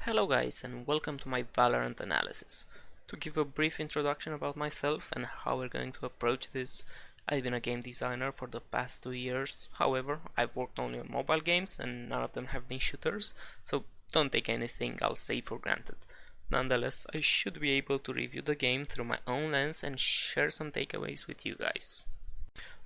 Hello guys, and welcome to my Valorant analysis. To give a brief introduction about myself and how we're going to approach this, I've been a game designer for the past 2 years. However, I've worked only on mobile games and none of them have been shooters, so don't take anything I'll say for granted. Nonetheless, I should be able to review the game through my own lens and share some takeaways with you guys.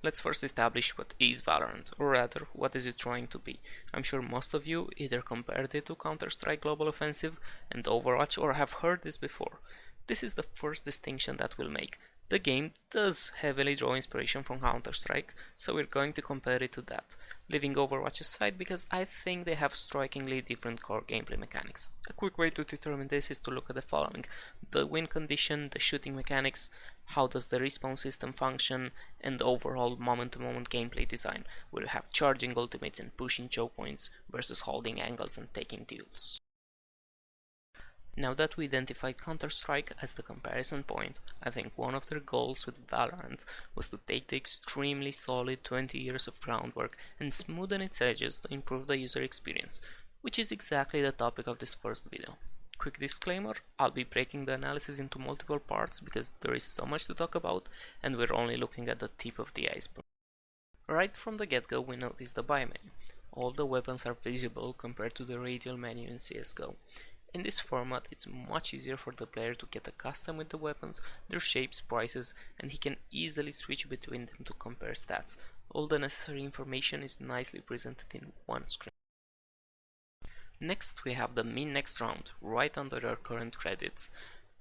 Let's first establish what is Valorant, or rather, what is it trying to be. I'm sure most of you either compared it to Counter-Strike Global Offensive and Overwatch or have heard this before. This is the first distinction that we'll make. The game does heavily draw inspiration from Counter-Strike, so we're going to compare it to that, leaving Overwatch aside because I think they have strikingly different core gameplay mechanics. A quick way to determine this is to look at the following: the win condition, the shooting mechanics, how does the respawn system function, and the overall moment-to-moment gameplay design, where you have charging ultimates and pushing choke points versus holding angles and taking deals. Now that we identified Counter-Strike as the comparison point, I think one of their goals with Valorant was to take the extremely solid 20 years of groundwork and smoothen its edges to improve the user experience, which is exactly the topic of this first video. Quick disclaimer, I'll be breaking the analysis into multiple parts because there is so much to talk about and we're only looking at the tip of the iceberg. Right from the get-go we notice the buy menu. All the weapons are visible compared to the radial menu in CSGO. In this format, it's much easier for the player to get accustomed with the weapons, their shapes, prices, and he can easily switch between them to compare stats. All the necessary information is nicely presented in one screen. Next we have the min next round, right under our current credits.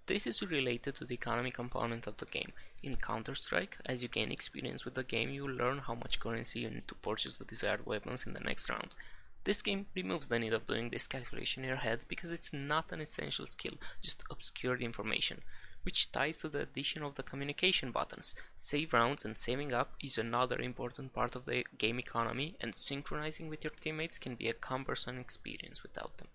This is related to the economy component of the game. In Counter-Strike, as you gain experience with the game, you learn how much currency you need to purchase the desired weapons in the next round. This game removes the need of doing this calculation in your head because it's not an essential skill, just obscure information, which ties to the addition of the communication buttons. Save rounds and saving up is another important part of the game economy, and synchronizing with your teammates can be a cumbersome experience without them.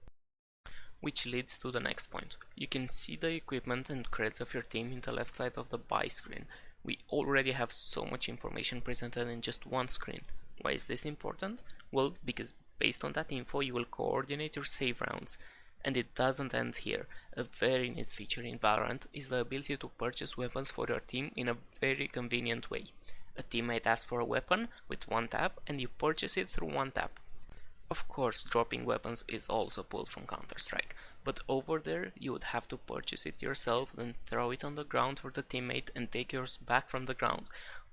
Which leads to the next point. You can see the equipment and creds of your team in the left side of the buy screen. We already have so much information presented in just one screen. Why is this important? Well, because based on that info you will coordinate your save rounds. And it doesn't end here. A very neat feature in Valorant is the ability to purchase weapons for your team in a very convenient way. A teammate asks for a weapon with one tap and you purchase it through one tap. Of course, dropping weapons is also pulled from Counter-Strike, but over there you would have to purchase it yourself, then throw it on the ground for the teammate and take yours back from the ground,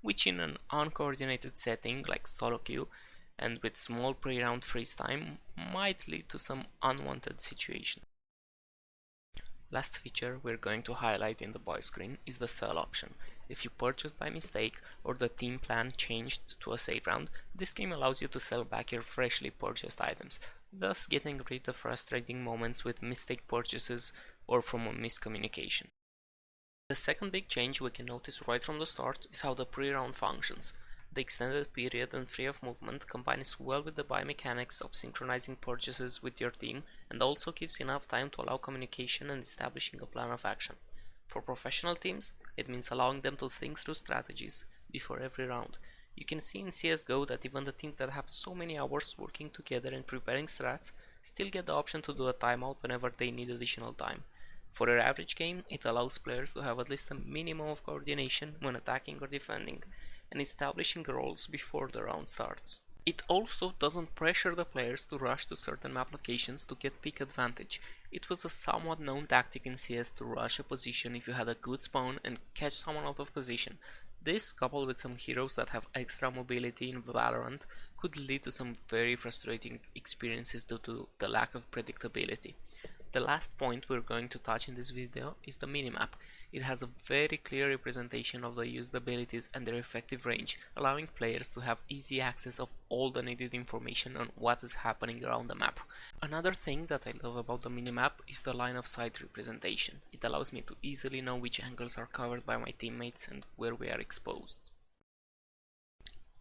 which in an uncoordinated setting like solo queue and with small pre-round freeze time might lead to some unwanted situations. Last feature we're going to highlight in the buy screen is the sell option. If you purchased by mistake or the team plan changed to a save round, this game allows you to sell back your freshly purchased items, thus getting rid of frustrating moments with mistake purchases or from a miscommunication. The second big change we can notice right from the start is how the pre-round functions. The extended period and free of movement combines well with the buy mechanics of synchronizing purchases with your team and also gives enough time to allow communication and establishing a plan of action. For professional teams, it means allowing them to think through strategies before every round. You can see in CSGO that even the teams that have so many hours working together and preparing strats still get the option to do a timeout whenever they need additional time. For your average game, it allows players to have at least a minimum of coordination when attacking or defending, and establishing roles before the round starts. It also doesn't pressure the players to rush to certain map locations to get pick advantage. It was a somewhat known tactic in CS to rush a position if you had a good spawn and catch someone out of position. This, coupled with some heroes that have extra mobility in Valorant, could lead to some very frustrating experiences due to the lack of predictability. The last point we're going to touch in this video is the minimap. It has a very clear representation of the used abilities and their effective range, allowing players to have easy access of all the needed information on what is happening around the map. Another thing that I love about the minimap is the line of sight representation. It allows me to easily know which angles are covered by my teammates and where we are exposed.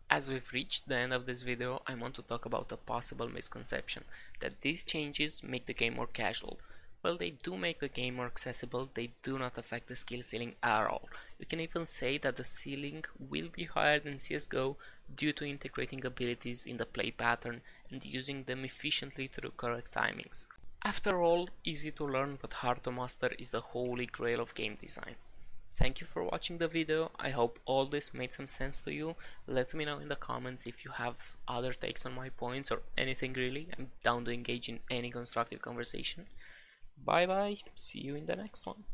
As we've reached the end of this video, I want to talk about a possible misconception, that these changes make the game more casual. Well, they do make the game more accessible, they do not affect the skill ceiling at all. You can even say that the ceiling will be higher than CSGO due to integrating abilities in the play pattern and using them efficiently through correct timings. After all, easy to learn but hard to master is the holy grail of game design. Thank you for watching the video. I hope all this made some sense to you. Let me know in the comments if you have other takes on my points or anything really. I'm down to engage in any constructive conversation. Bye bye, see you in the next one.